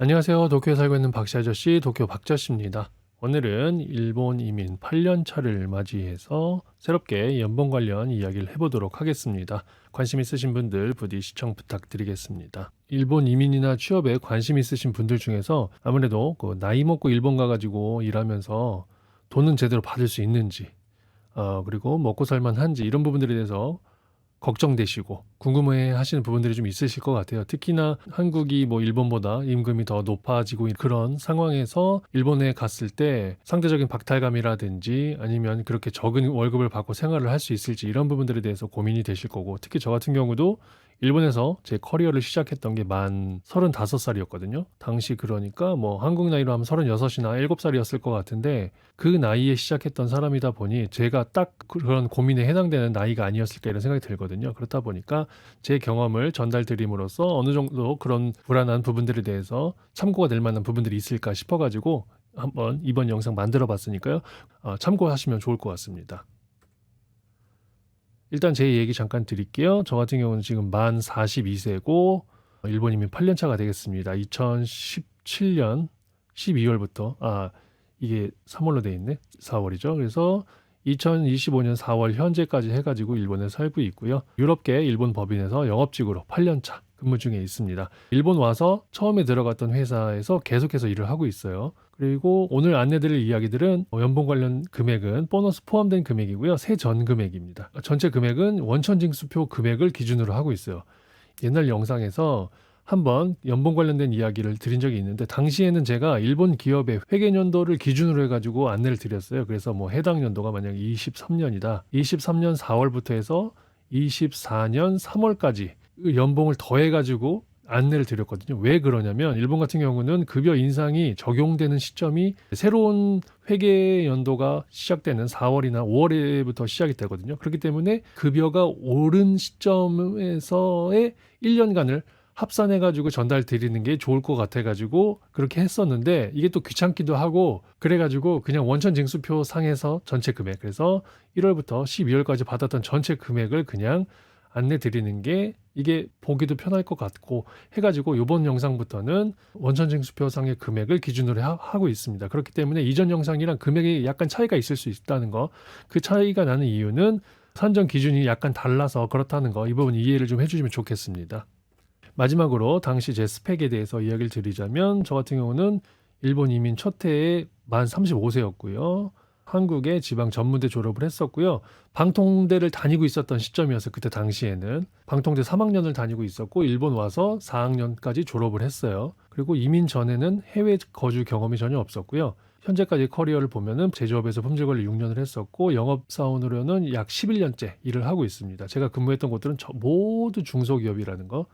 안녕하세요. 도쿄에 살고 있는 박씨 아저씨, 도쿄 박저씨입니다. 오늘은 일본 이민 8년 차를 맞이해서 새롭게 연봉 관련 이야기를 해보도록 하겠습니다. 관심 있으신 분들 부디 시청 부탁드리겠습니다. 일본 이민이나 취업에 관심 있으신 분들 중에서 아무래도 나이 먹고 일본 가가지고 일하면서 돈은 제대로 받을 수 있는지, 그리고 먹고 살만한지 이런 부분들에 대해서 걱정되시고 궁금해 하시는 부분들이 좀 있으실 것 같아요. 특히나 한국이 일본보다 임금이 더 높아지고 그런 상황에서 일본에 갔을 때 상대적인 박탈감이라든지 아니면 그렇게 적은 월급을 받고 생활을 할 수 있을지 이런 부분들에 대해서 고민이 되실 거고, 특히 저 같은 경우도 일본에서 제 커리어를 시작했던 게 만 35살이었거든요. 당시 그러니까 한국 나이로 하면 36이나 7살이었을 것 같은데, 그 나이에 시작했던 사람이다 보니 제가 딱 그런 고민에 해당되는 나이가 아니었을까 이런 생각이 들거든요. 그렇다 보니까 제 경험을 전달드림으로써 어느 정도 그런 불안한 부분들에 대해서 참고가 될 만한 부분들이 있을까 싶어가지고 한번 이번 영상 만들어 봤으니까요. 참고하시면 좋을 것 같습니다. 일단 제 얘기 잠깐 드릴게요. 저 같은 경우는 지금 만 42세고 일본 이민 8년 차가 되겠습니다. 2017년 12월부터 이게 3월로 돼 있네. 4월이죠. 그래서 2025년 4월 현재까지 해가지고 일본에 살고 있고요. 유럽계 일본 법인에서 영업직으로 8년 차 근무 중에 있습니다. 일본 와서 처음에 들어갔던 회사에서 계속해서 일을 하고 있어요. 그리고 오늘 안내드릴 이야기들은 연봉 관련 금액은 보너스 포함된 금액이고요. 세전 금액입니다. 전체 금액은 원천징수표 금액을 기준으로 하고 있어요. 옛날 영상에서 한번 연봉 관련된 이야기를 드린 적이 있는데, 당시에는 제가 일본 기업의 회계연도를 기준으로 해가지고 안내를 드렸어요. 그래서 해당 연도가 만약 23년이다. 23년 4월부터 해서 24년 3월까지 연봉을 더해가지고 안내를 드렸거든요. 왜 그러냐면 일본 같은 경우는 급여 인상이 적용되는 시점이 새로운 회계 연도가 시작되는 4월이나 5월에부터 시작이 되거든요. 그렇기 때문에 급여가 오른 시점에서의 1년간을 합산해가지고 전달 드리는 게 좋을 것 같아가지고 그렇게 했었는데, 이게 또 귀찮기도 하고 그래가지고 그냥 원천 징수표 상에서 전체 금액, 그래서 1월부터 12월까지 받았던 전체 금액을 그냥 안내 드리는 게 이게 보기도 편할 것 같고 해가지고 이번 영상부터는 원천징수표상의 금액을 기준으로 하고 있습니다. 그렇기 때문에 이전 영상이랑 금액이 약간 차이가 있을 수 있다는 거, 그 차이가 나는 이유는 산정 기준이 약간 달라서 그렇다는 거, 이 부분 이해를 좀 해주시면 좋겠습니다. 마지막으로 당시 제 스펙에 대해서 이야기를 드리자면, 저 같은 경우는 일본 이민 첫 해에 만 35세였고요. 한국의 지방 전문대 졸업을 했었고요. 방통대를 다니고 있었던 시점이어서 그때 당시에는 방통대 3학년을 다니고 있었고 일본 와서 4학년까지 졸업을 했어요. 그리고 이민 전에는 해외 거주 경험이 전혀 없었고요. 현재까지 커리어를 보면은 제조업에서 품질관리 6년을 했었고 영업사원으로는 약 11년째 일을 하고 있습니다. 제가 근무했던 곳들은 모두 중소기업이라는 거.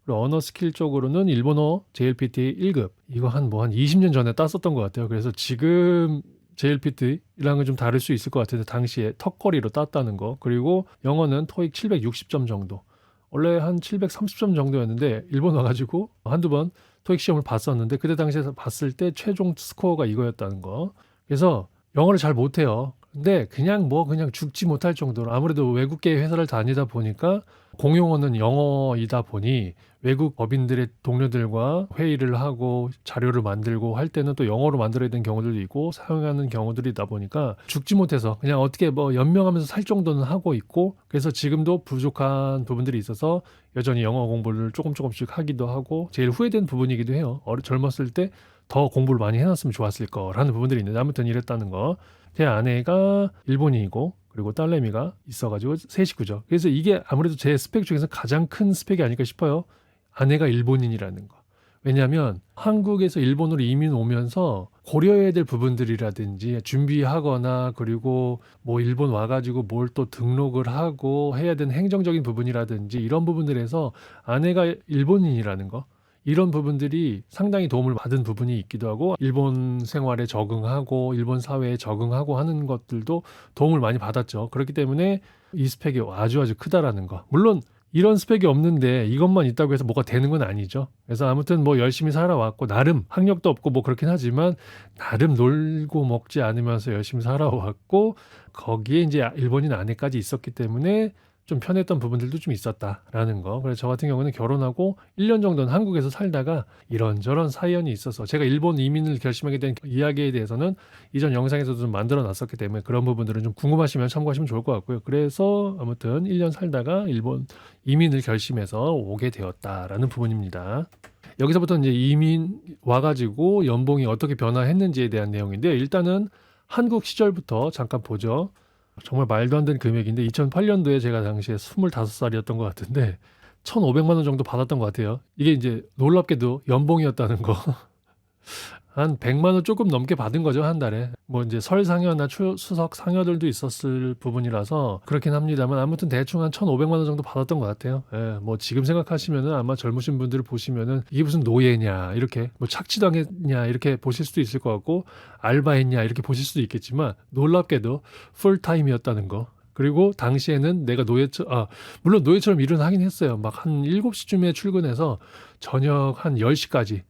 그리고 언어 스킬 쪽으로는 일본어 JLPT 1급, 이거 한 20년 전에 땄었던 것 같아요. 그래서 지금 JLPT랑은 좀 다를 수 있을 것 같은데 당시에 턱걸이로 땄다는 거. 그리고 영어는 토익 760점 정도, 원래 한 730점 정도였는데 일본 와가지고 한두 번 토익 시험을 봤었는데 그때 당시에 봤을 때 최종 스코어가 이거였다는 거. 그래서 영어를 잘 못해요. 근데 그냥 죽지 못할 정도로, 아무래도 외국계 회사를 다니다 보니까 공용어는 영어이다 보니 외국 법인들의 동료들과 회의를 하고 자료를 만들고 할 때는 또 영어로 만들어야 되는 경우들도 있고 사용하는 경우들이다 보니까 죽지 못해서 그냥 어떻게 연명하면서 살 정도는 하고 있고, 그래서 지금도 부족한 부분들이 있어서 여전히 영어 공부를 조금씩 하기도 하고 제일 후회된 부분이기도 해요. 젊었을 때 더 공부를 많이 해놨으면 좋았을 거라는 부분들이 있는데 아무튼 이랬다는 거. 제 아내가 일본인이고 그리고 딸내미가 있어가지고 세 식구죠. 그래서 이게 아무래도 제 스펙 중에서 가장 큰 스펙이 아닐까 싶어요. 아내가 일본인이라는 거. 왜냐하면 한국에서 일본으로 이민 오면서 고려해야 될 부분들이라든지 준비하거나 그리고 일본 와가지고 뭘 또 등록을 하고 해야 되는 행정적인 부분이라든지 이런 부분들에서 아내가 일본인이라는 거, 이런 부분들이 상당히 도움을 받은 부분이 있기도 하고 일본 생활에 적응하고 일본 사회에 적응하고 하는 것들도 도움을 많이 받았죠. 그렇기 때문에 이 스펙이 아주 크다라는 거. 물론 이런 스펙이 없는데 이것만 있다고 해서 뭐가 되는 건 아니죠. 그래서 아무튼 열심히 살아왔고, 나름 학력도 없고 그렇긴 하지만 나름 놀고 먹지 않으면서 열심히 살아왔고, 거기에 이제 일본인 아내까지 있었기 때문에 좀 편했던 부분들도 좀 있었다라는 거. 그래서 저 같은 경우는 결혼하고 1년 정도는 한국에서 살다가 이런저런 사연이 있어서 제가 일본 이민을 결심하게 된 이야기에 대해서는 이전 영상에서도 좀 만들어 놨었기 때문에 그런 부분들은 좀 궁금하시면 참고하시면 좋을 것 같고요. 그래서 아무튼 1년 살다가 일본 이민을 결심해서 오게 되었다라는 부분입니다. 여기서부터 이제 이민 와가지고 연봉이 어떻게 변화했는지에 대한 내용인데, 일단은 한국 시절부터 잠깐 보죠. 정말 말도 안 되는 금액인데 2008년도에 제가 당시에 25살이었던 것 같은데 1,500만 원 정도 받았던 것 같아요. 이게 이제 놀랍게도 연봉이었다는 거. 한 100만 원 조금 넘게 받은 거죠, 한 달에. 뭐 이제 설 상여나 수석 상여들도 있었을 부분이라서 그렇긴 합니다만 아무튼 대충 한 1,500만 원 정도 받았던 것 같아요. 예, 뭐 지금 생각하시면은 아마 젊으신 분들을 보시면은 이게 무슨 노예냐, 이렇게 뭐 착취당했냐 이렇게 보실 수도 있을 것 같고, 알바했냐 이렇게 보실 수도 있겠지만 놀랍게도 풀타임이었다는 거. 그리고 당시에는 내가 물론 노예처럼 일은 하긴 했어요. 막 한 7시쯤에 출근해서 저녁 한 10시까지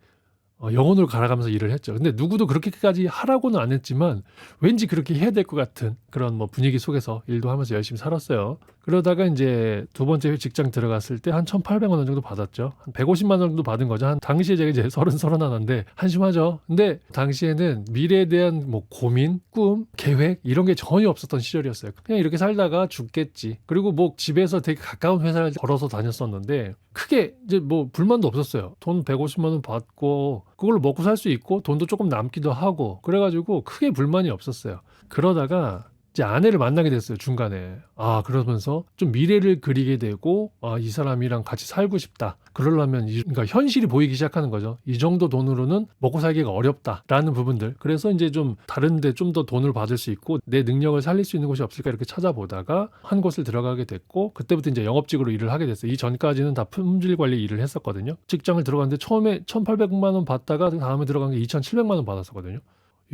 영혼으로 갈아가면서 일을 했죠. 근데 누구도 그렇게까지 하라고는 안 했지만 왠지 그렇게 해야 될 것 같은 그런 뭐 분위기 속에서 일도 하면서 열심히 살았어요. 그러다가 이제 두 번째 직장 들어갔을 때 한 1,800만 원 정도 받았죠. 한 150만 원 정도 받은 거죠. 한 당시에 제가 이제 31인데 한심하죠. 근데 당시에는 미래에 대한 뭐 고민, 꿈, 계획 이런 게 전혀 없었던 시절이었어요. 그냥 이렇게 살다가 죽겠지. 그리고 뭐 집에서 되게 가까운 회사를 걸어서 다녔었는데 크게 이제 뭐 불만도 없었어요. 돈 150만 원 받고 그걸로 먹고 살 수 있고 돈도 조금 남기도 하고 그래가지고 크게 불만이 없었어요. 그러다가 이제 아내를 만나게 됐어요, 중간에. 그러면서 좀 미래를 그리게 되고, 이 사람이랑 같이 살고 싶다. 그러려면, 그러니까 현실이 보이기 시작하는 거죠. 이 정도 돈으로는 먹고 살기가 어렵다라는 부분들. 그래서 이제 좀 다른데 좀 더 돈을 받을 수 있고, 내 능력을 살릴 수 있는 곳이 없을까 이렇게 찾아보다가 한 곳을 들어가게 됐고, 그때부터 이제 영업직으로 일을 하게 됐어요. 이 전까지는 다 품질 관리 일을 했었거든요. 직장을 들어갔는데 처음에 1,800만 원 받다가 다음에 들어간 게 2,700만 원 받았었거든요.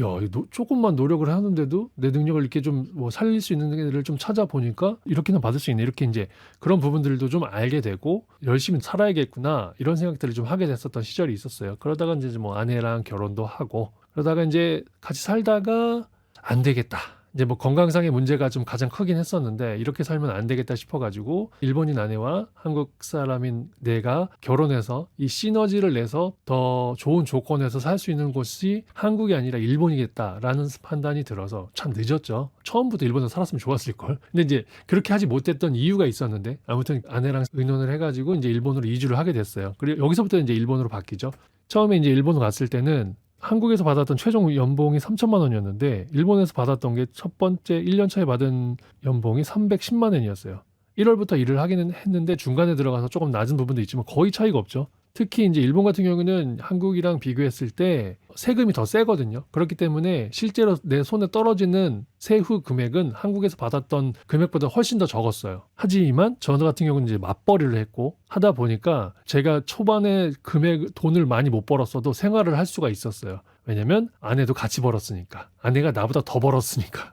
야, 조금만 노력을 하는데도 내 능력을 이렇게 좀 뭐 살릴 수 있는 애를 좀 찾아보니까 이렇게는 받을 수 있네. 이렇게 이제 그런 부분들도 좀 알게 되고 열심히 살아야겠구나. 이런 생각들을 좀 하게 됐었던 시절이 있었어요. 그러다가 이제 뭐 아내랑 결혼도 하고 그러다가 이제 같이 살다가 안 되겠다. 이제 뭐 건강상의 문제가 좀 가장 크긴 했었는데 이렇게 살면 안 되겠다 싶어가지고 일본인 아내와 한국 사람인 내가 결혼해서 이 시너지를 내서 더 좋은 조건에서 살 수 있는 곳이 한국이 아니라 일본이겠다라는 판단이 들어서 참 늦었죠. 처음부터 일본에서 살았으면 좋았을 걸. 근데 이제 그렇게 하지 못했던 이유가 있었는데 아무튼 아내랑 의논을 해가지고 이제 일본으로 이주를 하게 됐어요. 그리고 여기서부터 이제 일본으로 바뀌죠. 처음에 이제 일본 갔을 때는 한국에서 받았던 최종 연봉이 3천만 원이었는데 일본에서 받았던 게 첫 번째 1년 차에 받은 연봉이 310만 원이었어요. 1월부터 일을 하기는 했는데 중간에 들어가서 조금 낮은 부분도 있지만 거의 차이가 없죠. 특히 이제 일본 같은 경우는 한국이랑 비교했을 때 세금이 더 세거든요. 그렇기 때문에 실제로 내 손에 떨어지는 세후 금액은 한국에서 받았던 금액보다 훨씬 더 적었어요. 하지만 저 같은 경우는 이제 맞벌이를 했고 하다 보니까 제가 초반에 돈을 많이 못 벌었어도 생활을 할 수가 있었어요. 왜냐면 아내도 같이 벌었으니까. 아내가 나보다 더 벌었으니까.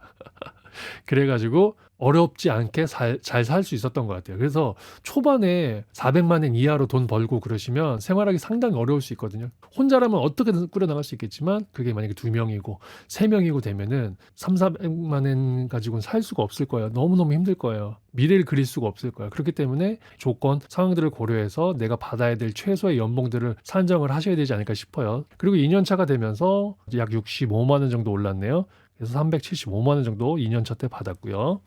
그래가지고 어렵지 않게 잘 살 수 있었던 것 같아요. 그래서 초반에 400만 원 이하로 돈 벌고 그러시면 생활하기 상당히 어려울 수 있거든요. 혼자라면 어떻게든 꾸려나갈 수 있겠지만 그게 만약에 2명이고 3명이고 되면은 400만 원 가지고는 살 수가 없을 거예요. 너무너무 힘들 거예요. 미래를 그릴 수가 없을 거예요. 그렇기 때문에 조건, 상황들을 고려해서 내가 받아야 될 최소의 연봉들을 산정을 하셔야 되지 않을까 싶어요. 그리고 2년 차가 되면서 약 65만 원 정도 올랐네요. 그래서 375만 원 정도 2년 차 때 받았고요.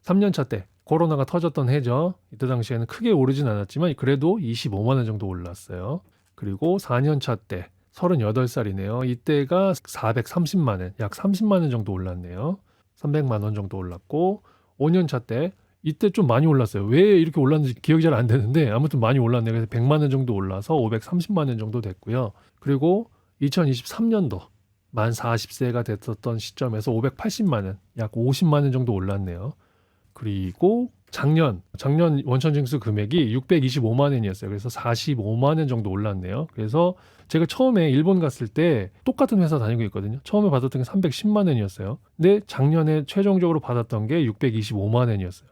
3년 차 때 코로나가 터졌던 해죠. 이때 당시에는 크게 오르진 않았지만 그래도 25만 원 정도 올랐어요. 그리고 4년 차 때 38살이네요. 이때가 430만 원, 약 30만 원 정도 올랐네요. 300만 원 정도 올랐고 5년 차 때 이때 좀 많이 올랐어요. 왜 이렇게 올랐는지 기억이 잘 안 되는데 아무튼 많이 올랐네요. 그래서 100만 원 정도 올라서 530만 원 정도 됐고요. 그리고 2023년도 만 40세가 됐었던 시점에서 580만 원, 약 50만 원 정도 올랐네요. 그리고 작년 원천징수 금액이 625만 원이었어요. 그래서 45만 원 정도 올랐네요. 그래서 제가 처음에 일본 갔을 때 똑같은 회사 다니고 있거든요. 처음에 받았던 게 310만 원이었어요. 근데 작년에 최종적으로 받았던 게 625만 원이었어요.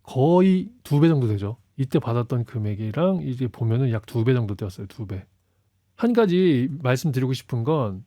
거의 2배 정도 되죠. 이때 받았던 금액이랑 이제 보면은 약 2배 정도 되었어요. 2배. 한 가지 말씀드리고 싶은 건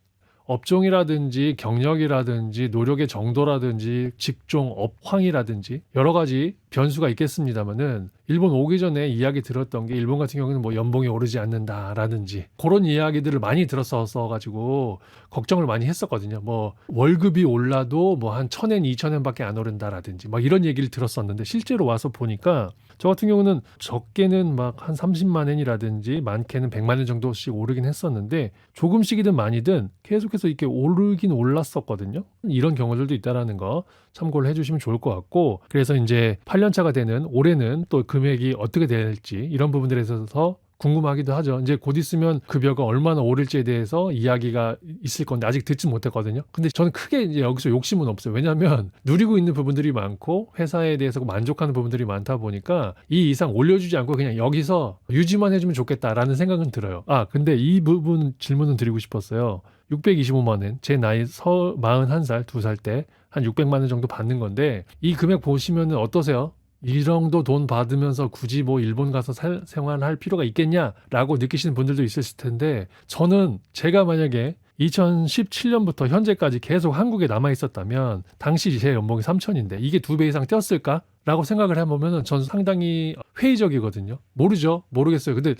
업종이라든지 경력이라든지 노력의 정도라든지 직종, 업황이라든지 여러 가지 변수가 있겠습니다만은 일본 오기 전에 이야기 들었던 게 일본 같은 경우는 뭐 연봉이 오르지 않는다라든지 그런 이야기들을 많이 들었어서 가지고 걱정을 많이 했었거든요. 뭐 월급이 올라도 뭐 한 1,000엔, 2,000엔밖에 안 오른다라든지 막 이런 얘기를 들었었는데 실제로 와서 보니까 저 같은 경우는 적게는 막 한 30만 엔이라든지 많게는 100만 엔 정도씩 오르긴 했었는데 조금씩이든 많이든 계속해서 이렇게 오르긴 올랐었거든요. 이런 경우들도 있다라는 거 참고를 해주시면 좋을 것 같고 그래서 이제 8년 차가 되는 올해는 또 금액이 어떻게 될지 이런 부분들에 있어서 궁금하기도 하죠. 이제 곧 있으면 급여가 얼마나 오를지에 대해서 이야기가 있을 건데 아직 듣지 못했거든요. 근데 저는 크게 이제 여기서 욕심은 없어요. 왜냐하면 누리고 있는 부분들이 많고 회사에 대해서 만족하는 부분들이 많다 보니까 이 이상 올려주지 않고 그냥 여기서 유지만 해주면 좋겠다라는 생각은 들어요. 아, 근데 이 부분 질문은 드리고 싶었어요. 625만 원, 제 나이 41살, 2살 때 한 600만 원 정도 받는 건데 이 금액 보시면 어떠세요? 이 정도 돈 받으면서 굳이 뭐 일본 가서 생활할 필요가 있겠냐라고 느끼시는 분들도 있으실 텐데 저는 제가 만약에 2017년부터 현재까지 계속 한국에 남아 있었다면 당시 제 연봉이 3천인데 이게 2배 이상 뛰었을까? 라고 생각을 해보면 전 상당히 회의적이거든요. 모르죠. 모르겠어요. 근데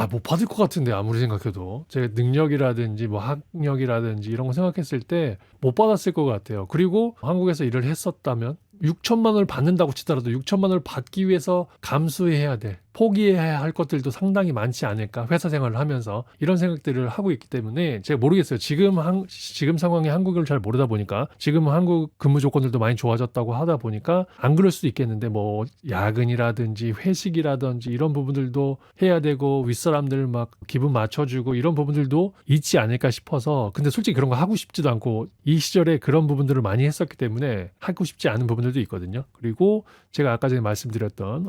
못 받을 것 같은데 아무리 생각해도 제 능력이라든지 뭐 학력이라든지 이런 거 생각했을 때 못 받았을 것 같아요. 그리고 한국에서 일을 했었다면 6천만 원을 받는다고 치더라도 6천만 원을 받기 위해서 감수해야 될, 포기해야 할 것들도 상당히 많지 않을까 회사 생활을 하면서 이런 생각들을 하고 있기 때문에 제가 모르겠어요. 지금 상황에 한국을 잘 모르다 보니까 지금 한국 근무 조건들도 많이 좋아졌다고 하다 보니까 안 그럴 수도 있겠는데 뭐 야근이라든지 회식이라든지 이런 부분들도 해야 되고 윗사람들 막 기분 맞춰주고 이런 부분들도 있지 않을까 싶어서 근데 솔직히 그런 거 하고 싶지도 않고 이 시절에 그런 부분들을 많이 했었기 때문에 하고 싶지 않은 부분들도 있거든요. 그리고 제가 아까 전에 말씀드렸던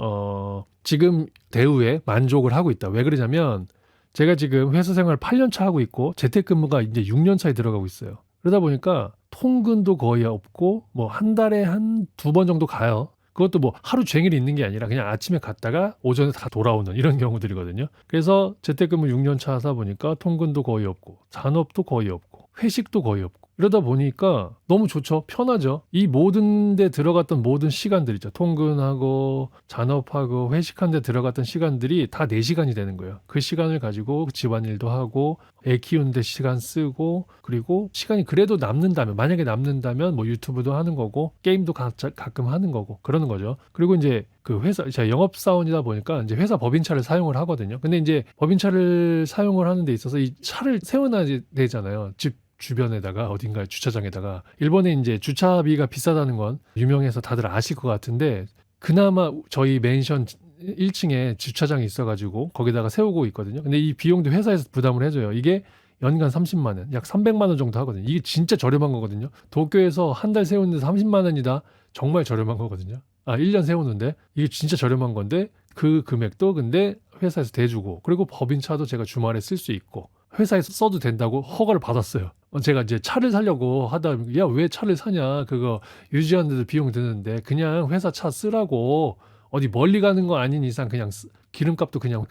지금 대우에 만족을 하고 있다. 왜 그러냐면 제가 지금 회사 생활 8년 차 하고 있고 재택근무가 이제 6년 차에 들어가고 있어요. 그러다 보니까 통근도 거의 없고 뭐 한 달에 한 2번 정도 가요. 그것도 뭐 하루 종일 있는 게 아니라 그냥 아침에 갔다가 오전에 다 돌아오는 이런 경우들이거든요. 그래서 재택근무 6년 차 하다 보니까 통근도 거의 없고 잔업도 거의 없고 회식도 거의 없고 이러다 보니까 너무 좋죠. 편하죠. 이 모든 데 들어갔던 모든 시간들 있죠. 통근하고 잔업하고 회식한 데 들어갔던 시간들이 다 4시간이 되는 거예요. 그 시간을 가지고 집안일도 하고 애 키우는 데 시간 쓰고 그리고 시간이 그래도 남는다면 만약에 남는다면 뭐 유튜브도 하는 거고 게임도 가끔 하는 거고 그러는 거죠. 그리고 이제 그 회사 제가 영업사원이다 보니까 이제 회사 법인차를 사용을 하거든요. 근데 이제 법인차를 사용을 하는 데 있어서 이 차를 세워놔야 되잖아요. 집 주변에다가 어딘가에 주차장에다가 일본에 이제 주차비가 비싸다는 건 유명해서 다들 아실 것 같은데 그나마 저희 맨션 1층에 주차장이 있어가지고 거기다가 세우고 있거든요. 근데 이 비용도 회사에서 부담을 해줘요. 이게 연간 30만 원, 약 300만 원 정도 하거든요. 이게 진짜 저렴한 거거든요. 도쿄에서 한 달 세우는데 30만 원이다. 정말 저렴한 거거든요. 1년 세우는데 이게 진짜 저렴한 건데 그 금액도 근데 회사에서 대주고 그리고 법인차도 제가 주말에 쓸 수 있고 회사에서 써도 된다고 허가를 받았어요. 제가 이제 차를 사려고 하다 야, 왜 차를 사냐? 그거 유지하는데도 비용 드는데 그냥 회사 차 쓰라고 어디 멀리 가는 거 아닌 이상 그냥 기름값도 그냥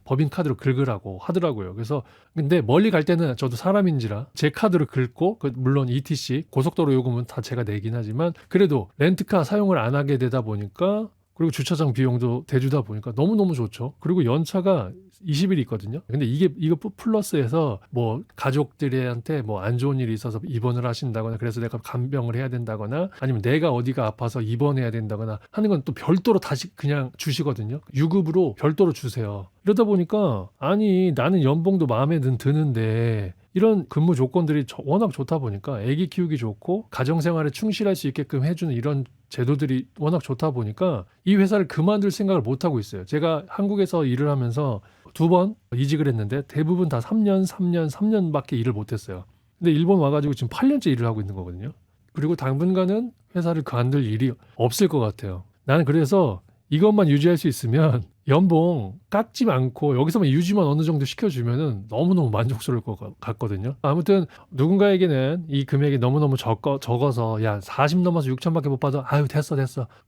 법인 카드로 긁으라고 하더라고요. 그래서 근데 멀리 갈 때는 저도 사람인지라 제 카드로 긁고 물론 ETC 고속도로 요금은 다 제가 내긴 하지만 그래도 렌트카 사용을 안 하게 되다 보니까 그리고 주차장 비용도 대주다 보니까 너무너무 좋죠. 그리고 연차가 20일 있거든요. 근데 이거 플러스해서 뭐 가족들한테 뭐 안 좋은 일이 있어서 입원을 하신다거나 그래서 내가 간병을 해야 된다거나 아니면 내가 어디가 아파서 입원해야 된다거나 하는 건 또 별도로 다시 그냥 주시거든요. 유급으로 별도로 주세요. 이러다 보니까 아니 나는 연봉도 마음에 드는데 이런 근무 조건들이 워낙 좋다 보니까 아기 키우기 좋고 가정생활에 충실할 수 있게끔 해주는 이런 제도들이 워낙 좋다 보니까 이 회사를 그만둘 생각을 못 하고 있어요. 제가 한국에서 일을 하면서 2번 이직을 했는데 대부분 다 3년밖에 일을 못 했어요. 근데 일본 와가지고 지금 8년째 일을 하고 있는 거거든요. 그리고 당분간은 회사를 그만둘 일이 없을 것 같아요. 나는 그래서 이것만 유지할 수 있으면 연봉 깎지 않고 여기서만 유지만 어느 정도 시켜주면은 너무너무 만족스러울 것 같거든요. 아무튼 누군가에게는 이 금액이 너무너무 적어서 야 40 넘어서 6천밖에 못 받아. 아유 됐어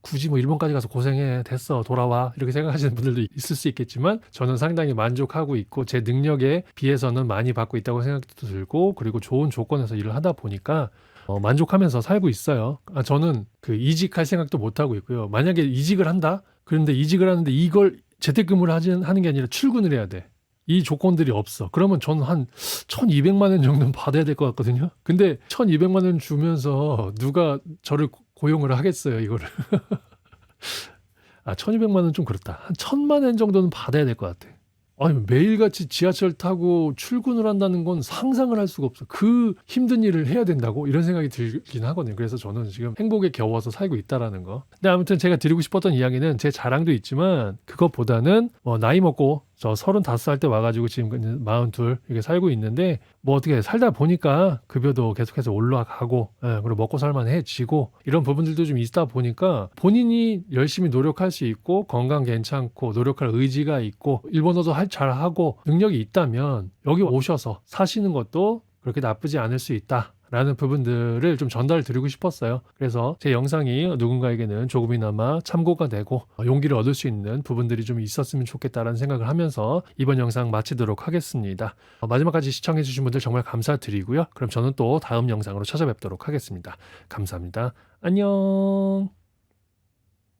굳이 뭐 일본까지 가서 고생해. 됐어 돌아와. 이렇게 생각하시는 분들도 있을 수 있겠지만 저는 상당히 만족하고 있고 제 능력에 비해서는 많이 받고 있다고 생각도 들고 그리고 좋은 조건에서 일을 하다 보니까 만족하면서 살고 있어요. 저는 그 이직할 생각도 못 하고 있고요. 만약에 이직을 한다? 그런데 이직을 하는데 이걸 재택근무를 하는 게 아니라 출근을 해야 돼. 이 조건들이 없어. 그러면 저는 한 1200만 원 정도는 받아야 될 것 같거든요. 근데 1200만 원 주면서 누가 저를 고용을 하겠어요, 이거를. 1200만 원 좀 그렇다. 한 1000만 원 정도는 받아야 될 것 같아. 아니 매일같이 지하철 타고 출근을 한다는 건 상상을 할 수가 없어. 그 힘든 일을 해야 된다고? 이런 생각이 들긴 하거든요. 그래서 저는 지금 행복에 겨워서 살고 있다라는 거. 근데 아무튼 제가 드리고 싶었던 이야기는 제 자랑도 있지만 그것보다는 나이 먹고 저 35살 때 와가지고 지금 42 이렇게 살고 있는데 뭐 어떻게 살다 보니까 급여도 계속해서 올라가고 그리고 먹고 살만해지고 이런 부분들도 좀 있다 보니까 본인이 열심히 노력할 수 있고 건강 괜찮고 노력할 의지가 있고 일본어도 잘하고 능력이 있다면 여기 오셔서 사시는 것도 그렇게 나쁘지 않을 수 있다. 라는 부분들을 좀 전달 드리고 싶었어요. 그래서 제 영상이 누군가에게는 조금이나마 참고가 되고 용기를 얻을 수 있는 부분들이 좀 있었으면 좋겠다라는 생각을 하면서 이번 영상 마치도록 하겠습니다. 마지막까지 시청해주신 분들 정말 감사드리고요. 그럼 저는 또 다음 영상으로 찾아뵙도록 하겠습니다. 감사합니다. 안녕.